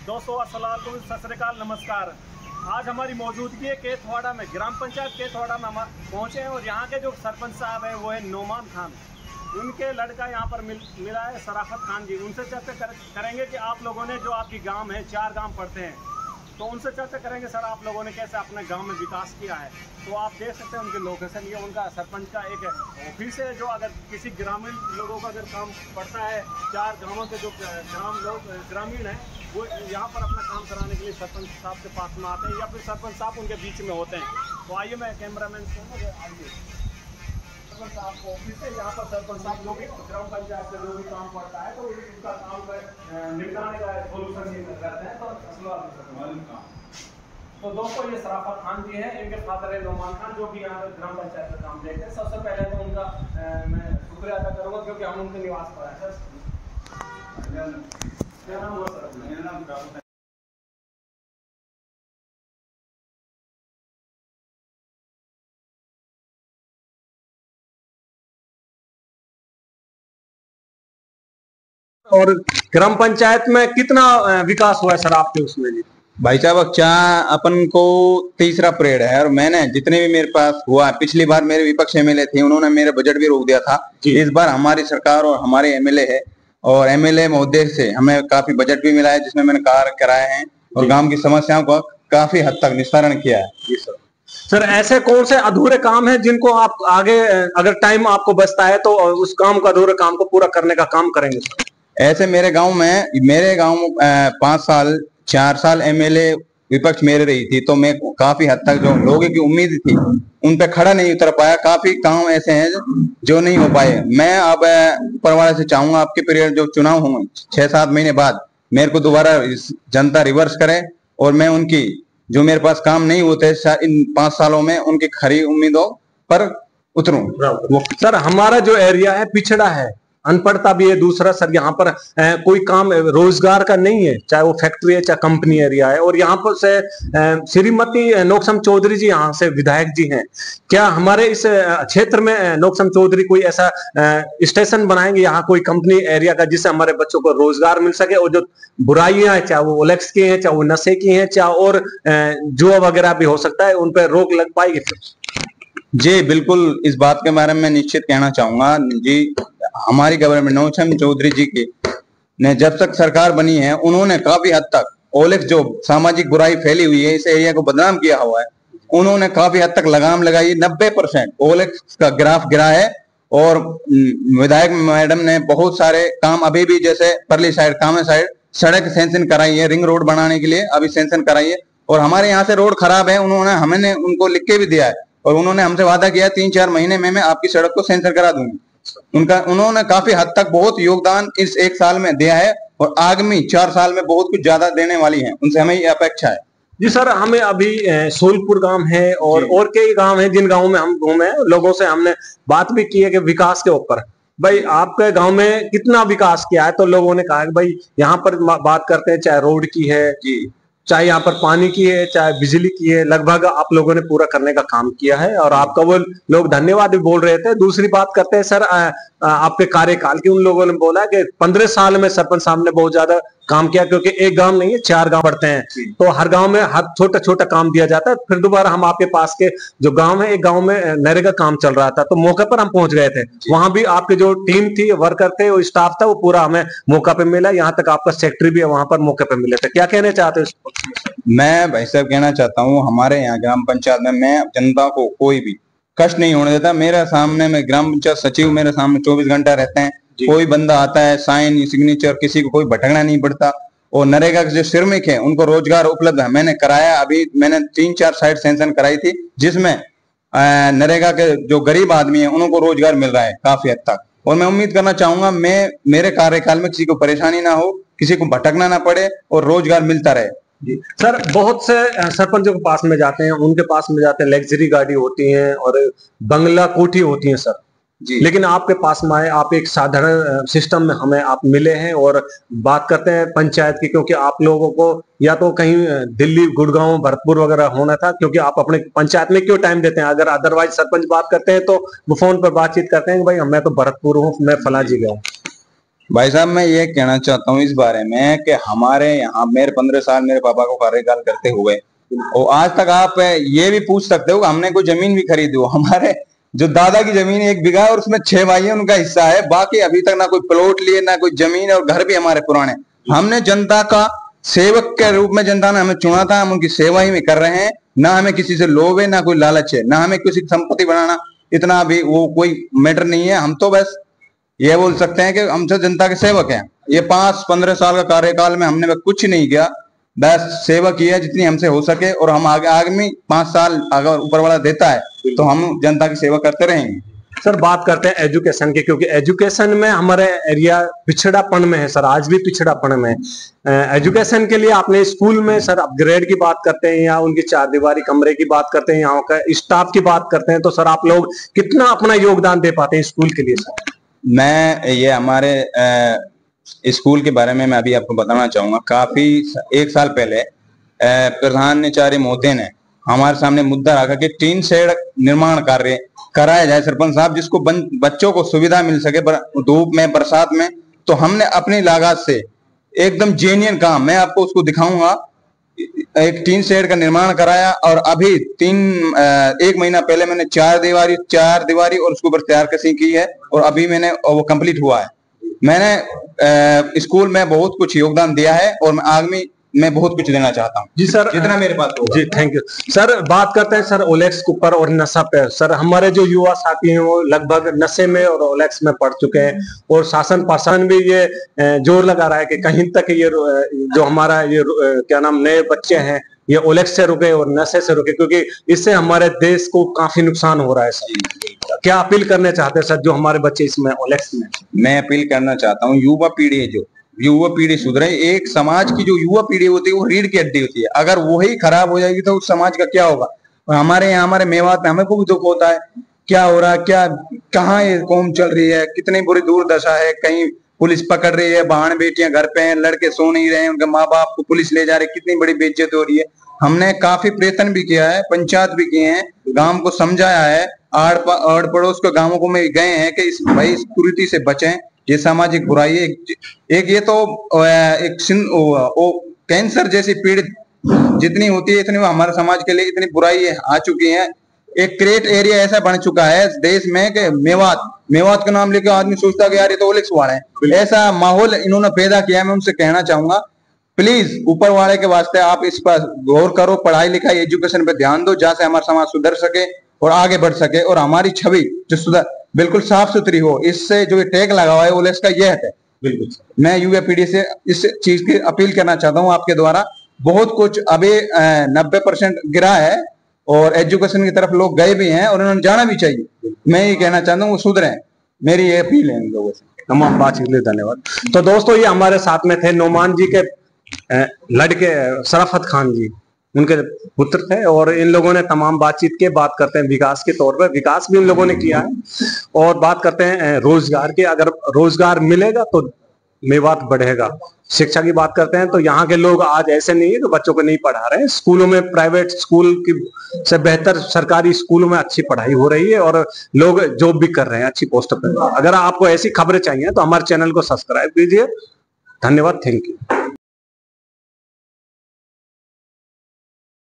दोस्तों अस्सलाम वालेकुम, सत श्री अकाल, नमस्कार। आज हमारी मौजूदगी है केथवाड़ा में, ग्राम पंचायत केथवाड़ा में हम पहुँचे हैं और यहाँ के जो सरपंच साहब हैं वो है नोमान खान। उनके लड़का यहाँ पर मिला है सराफत खान जी। उनसे चर्चा करेंगे कि आप लोगों ने जो आपकी गांव है, 4 गांव पड़ते हैं, तो उनसे चर्चा करेंगे सर आप लोगों ने कैसे अपने गांव में विकास किया है। तो आप देख सकते हैं उनके लोकेशन, ये उनका सरपंच का एक ऑफिस है जो अगर किसी ग्रामीण लोगों का अगर काम पड़ता है, 4 गाँवों के जो ग्रामीण हैं वो यहाँ पर अपना काम कराने के लिए सरपंच साहब के पास में आते हैं या फिर सरपंच साहब उनके बीच में होते हैं। तो आइए मैं कैमरामैन से आइए सरपंच साहब को ऑफिस है, यहाँ पर सरपंच साहब जो भी ग्राम पंचायत से जो भी काम पड़ता है तो उनका काम निपटाने का सोल्यूशन करते हैं। तो दोस्तों ये सराफत खान जी हैं, इनके फादर है नोमान खान जो कि यहाँ पर ग्राम पंचायत का काम देखते हैं। सबसे पहले तो उनका मैं शुक्रिया अदा करूँगा क्योंकि हम उनके निवास पर आए। सर क्या नाम हुआ सर? मेरा नाम राहुल है। और ग्राम पंचायत में कितना विकास हुआ है सर आपके उसमें जी? भाई साहब अब अपन को तीसरा परेड है और मैंने जितने भी मेरे पास हुआ, पिछली बार मेरे विपक्ष एमएलए थे, उन्होंने मेरे बजट भी रोक दिया था। इस बार हमारी सरकार और हमारे एमएलए है और एमएलए महोदय से हमें काफी बजट भी मिला है जिसमें मैंने कार्य कराए हैं और गांव की समस्याओं का काफी हद तक निस्तारण किया है। जी सर। सर ऐसे कौन से अधूरे काम हैं जिनको आप आगे अगर टाइम आपको बचता है तो उस काम को, अधूरे काम को पूरा करने का काम करेंगे सर? ऐसे मेरे गांव में 4 साल एमएलए विपक्ष मेरे रही थी, तो मैं काफी हद तक जो लोगों की उम्मीद थी उन पे खड़ा नहीं उतर पाया। काफी काम ऐसे हैं जो नहीं हो पाए। मैं अब ऊपर वाले से चाहूंगा आपके पीरियड जो चुनाव होंगे 6-7 महीने बाद मेरे को दोबारा जनता रिवर्स करे और मैं उनकी जो मेरे पास काम नहीं होते इन 5 सालों में उनकी खरी उम्मीदों पर उतरूं। सर हमारा जो एरिया है पिछड़ा है, अनपढ़ता भी है। दूसरा सर यहाँ पर कोई काम रोजगार का नहीं है, चाहे वो फैक्ट्री है चाहे कंपनी एरिया है। और यहाँ पर से श्रीमती नोकसम चौधरी जी यहाँ से विधायक जी हैं। क्या हमारे इस क्षेत्र में नोकसम चौधरी कोई ऐसा स्टेशन बनाएंगे यहाँ कोई कंपनी एरिया का जिससे हमारे बच्चों को रोजगार मिल सके और जो बुराइयां हैं, चाहे वो ओलेक्स की हैं, चाहे वो नशे की हैं, चाहे और जुआ वगैरह भी हो सकता है, उन पर रोक लग पाएगी? जी बिल्कुल, इस बात के बारे में निश्चित कहना चाहूंगा जी। हमारी गवर्नमेंट नौशम चौधरी जी की ने जब तक सरकार बनी है उन्होंने काफी हद तक ओलेक्स जो सामाजिक बुराई फैली हुई है, इस एरिया को बदनाम किया हुआ है, उन्होंने काफी हद तक लगाम लगाई। 90% ओलेक्स का ग्राफ गिरा है और विधायक मैडम ने बहुत सारे काम अभी भी, जैसे परली साइड कामे साइड सड़क सेंशन कराई है, रिंग रोड बनाने के लिए अभी सेंशन कराई है। और हमारे यहाँ से रोड खराब है, हमने उनको लिख के भी दिया है और उन्होंने हमसे वादा किया 3-4 महीने में मैं आपकी सड़क को सेंसर करा दूंगी। उन्होंने काफी हद तक बहुत योगदान इस 1 साल में दिया है और आगामी 4 साल में बहुत कुछ ज्यादा देने वाली है, उनसे हमें ये अपेक्षा है। जी सर, हमें अभी सोलपुर गांव है और कई गांव हैं जिन गांवों में हम घूमे, लोगों से हमने बात भी की है कि विकास के ऊपर भाई आपके गांव में कितना विकास किया है। तो लोगों ने कहा कि भाई यहाँ पर बात करते हैं चाहे रोड की है, चाहे यहाँ पर पानी की है, चाहे बिजली की है, लगभग आप लोगों ने पूरा करने का काम किया है और आपका वो लोग धन्यवाद भी बोल रहे थे। दूसरी बात करते हैं सर आपके कार्यकाल की, उन लोगों ने बोला कि 15 साल में सरपंच साहब ने बहुत ज्यादा काम किया क्योंकि एक गांव नहीं है 4 गांव पड़ते हैं, तो हर गांव में हर छोटा छोटा काम दिया जाता है। फिर दोबारा हम आपके पास के जो गांव है, एक गांव में नरेगा काम चल रहा था तो मौके पर हम पहुंच गए थे। वहां भी आपकी जो टीम थी, वर्कर थे, वो स्टाफ था, वो पूरा हमें मौका पे मिला। यहाँ तक आपका सेक्रेटरी भी है वहां पर मौके पे मिले थे। क्या कहना चाहते हो? मैं भाई साहब कहना चाहता हूँ, हमारे यहाँ ग्राम पंचायत में मैं जनता को कोई भी कष्ट नहीं होने देता। मेरे सामने में ग्राम पंचायत सचिव मेरे सामने 24 घंटा रहते हैं। कोई बंदा आता है, साइन सिग्नेचर, किसी को कोई भटकना नहीं पड़ता। और नरेगा के जो श्रमिक है उनको रोजगार उपलब्ध है, मैंने कराया। अभी मैंने 3-4 साइट सेंशन कराई थी जिसमें नरेगा के जो गरीब आदमी है उनको रोजगार मिल रहा है काफी हद तक। और मैं उम्मीद करना चाहूंगा मेरे कार्यकाल में किसी को परेशानी ना हो, किसी को भटकना ना पड़े और रोजगार मिलता रहे। सर बहुत से सरपंचों के पास में जाते हैं, उनके पास में जाते हैं, लग्जरी गाड़ी होती है और बंगला कोठी होती है सर जी। लेकिन आपके पास में आए, आप एक साधारण सिस्टम में हमें आप मिले हैं और बात करते हैं पंचायत की, क्योंकि आप लोगों को या तो कहीं दिल्ली, गुड़गांव, भरतपुर वगैरह होना था, क्योंकि आप अपने पंचायत में क्यों टाइम देते हैं? अगर अदरवाइज सरपंच बात करते हैं तो वो फोन पर बातचीत करते हैं कि भाई मैं तो भरतपुर हूँ, मैं फला जी गया हूँ। भाई साहब मैं ये कहना चाहता हूँ इस बारे में कि हमारे यहाँ मेरे 15 साल मेरे पापा को कार्यकाल करते हुए और आज तक आप ये भी पूछ सकते हो कि हमने कोई जमीन भी खरीदी हो। हमारे जो दादा की जमीन 1 बीघा है और उसमें 6 भाई है, उनका हिस्सा है। बाकी अभी तक ना कोई प्लॉट लिए ना कोई जमीन, और घर भी हमारे पुराने। हमने जनता का सेवक के रूप में जनता ने हमें चुना था, हम उनकी सेवा ही में कर रहे हैं। ना हमें किसी से लोभ है ना कोई लालच है, ना हमें किसी की संपत्ति बनाना, इतना भी वो कोई मैटर नहीं है। हम तो बस ये बोल सकते हैं कि हम तो जनता के सेवक हैं। ये 5-15 साल का कार्यकाल में हमने कुछ नहीं किया, बस सेवा की है जितनी हमसे हो सके, और हम आगामी 5 साल अगर ऊपर वाला देता है तो हम जनता की सेवा करते रहेंगे। सर बात करते हैं एजुकेशन की, क्योंकि एजुकेशन में हमारे एरिया पिछड़ापन में है सर, आज भी पिछड़ापन में है। एजुकेशन के लिए आपने स्कूल में सर अपग्रेड की बात करते हैं या उनकी 4 दीवारी कमरे की बात करते हैं, यहाँ का स्टाफ की बात करते हैं, तो सर आप लोग कितना अपना योगदान दे पाते हैं स्कूल के लिए सर? मैं ये हमारे स्कूल के बारे में मैं अभी आपको बताना चाहूंगा। काफी 1 साल पहले प्रधानाचार्य महोदय ने हमारे सामने मुद्दा रखा कि टीन शेड निर्माण कार्य कराया जाए सरपंच साहब, जिसको बच्चों को सुविधा मिल सके धूप में बरसात में। तो हमने अपनी लागत से एकदम जेन्युइन काम, मैं आपको उसको दिखाऊंगा, एक टीन शेड का निर्माण कराया। और अभी 1 महीना पहले मैंने 4 दीवारी और उसके ऊपर तैयार कसी की है, और अभी मैंने वो कंप्लीट हुआ है। मैंने स्कूल में बहुत कुछ योगदान दिया है और आगामी मैं बहुत कुछ देना चाहता हूँ जी सर, जितना मेरे पास होगा। जी थैंक यू सर। बात करते हैं सर ओलेक्स के ऊपर और नशा पे। सर हमारे जो युवा साथी हैं वो लगभग नशे में और ओलेक्स में पड़ चुके हैं, और शासन प्रशासन भी ये जोर लगा रहा है कि कहीं तक ये जो हमारा ये क्या नाम नए बच्चे हैं ये ओलेक्स से रुके और नशे से रुके, क्योंकि इससे हमारे देश को काफी नुकसान हो रहा है सर। क्या अपील करने चाहते हैं सर जो हमारे बच्चे इसमें ओलेक्स में? मैं अपील करना चाहता हूँ युवा पीढ़ी है, जो युवा पीढ़ी सुधरे। एक समाज की जो युवा पीढ़ी होती है वो रीढ़ की हड्डी होती है, अगर वही खराब हो जाएगी तो उस समाज का क्या होगा। और हमारे यहाँ हमारे मेवात में हमें को भी दुख होता है, क्या हो रहा है, क्या कहाँ ये कौम चल रही है, कितनी बुरी दुर्दशा है। कहीं पुलिस पकड़ रही है, बहन बेटियां घर पे हैं, लड़के सो नहीं रहे हैं, उनके माँ बाप को पुलिस ले जा रही है, कितनी बड़ी बेइज्जती हो रही है। हमने काफी प्रयत्न भी किया है, पंचायत भी किए हैं, गांव को समझाया है, आड़ पड़ोस के गांवों को में गए हैं कि इस भाई इस कुरीति से बचें, ये सामाजिक बुराई है। एक ये तो एक कैंसर जैसी पीड़ित जितनी होती है इतनी हमारे समाज के लिए इतनी बुराई आ चुकी है। एक क्रेट एरिया ऐसा बन चुका है देश में कि मेवात का नाम लेकर आदमी सोचता कि यार ये तो ओलेक्स वाले हैं। ऐसा माहौल इन्होंने पैदा किया है। मैं उनसे कहना चाहूंगा प्लीज ऊपर वाले के वास्ते आप इस पर गौर करो, पढ़ाई लिखाई एजुकेशन पे ध्यान दो, जहाँ से हमारा समाज सुधर सके और आगे बढ़ सके और हमारी छवि जो बिल्कुल साफ सुथरी हो। इससे जो टैग लगा हुआ है ओलेक्स का यह है। बिल्कुल मैं युवा पीढ़ी से इस चीज की अपील करना चाहता हूँ आपके द्वारा। बहुत कुछ अभी 90% गिरा है और एजुकेशन की तरफ लोग गए भी हैं और उन्होंने जाना भी चाहिए। मैं ये कहना चाहता हूँ वो सुधरे, मेरी ये अपील है इन लोगों से। तमाम बातचीत के लिए धन्यवाद। तो दोस्तों ये हमारे साथ में थे नोमान जी के लड़के शराफत खान जी, उनके पुत्र थे, और इन लोगों ने तमाम बातचीत के बात करते हैं विकास के तौर पर। विकास भी इन लोगों ने किया है और बात करते हैं रोजगार की। अगर रोजगार मिलेगा तो मेवात बढ़ेगा। शिक्षा की बात करते हैं तो यहाँ के लोग आज ऐसे नहीं है कि बच्चों को नहीं पढ़ा रहे हैं। स्कूलों में प्राइवेट स्कूल की से बेहतर सरकारी स्कूलों में अच्छी पढ़ाई हो रही है और लोग जॉब भी कर रहे हैं अच्छी पोस्ट पर। अगर आपको ऐसी खबरें चाहिए तो हमारे चैनल को सब्सक्राइब कीजिए। धन्यवाद, थैंक यू।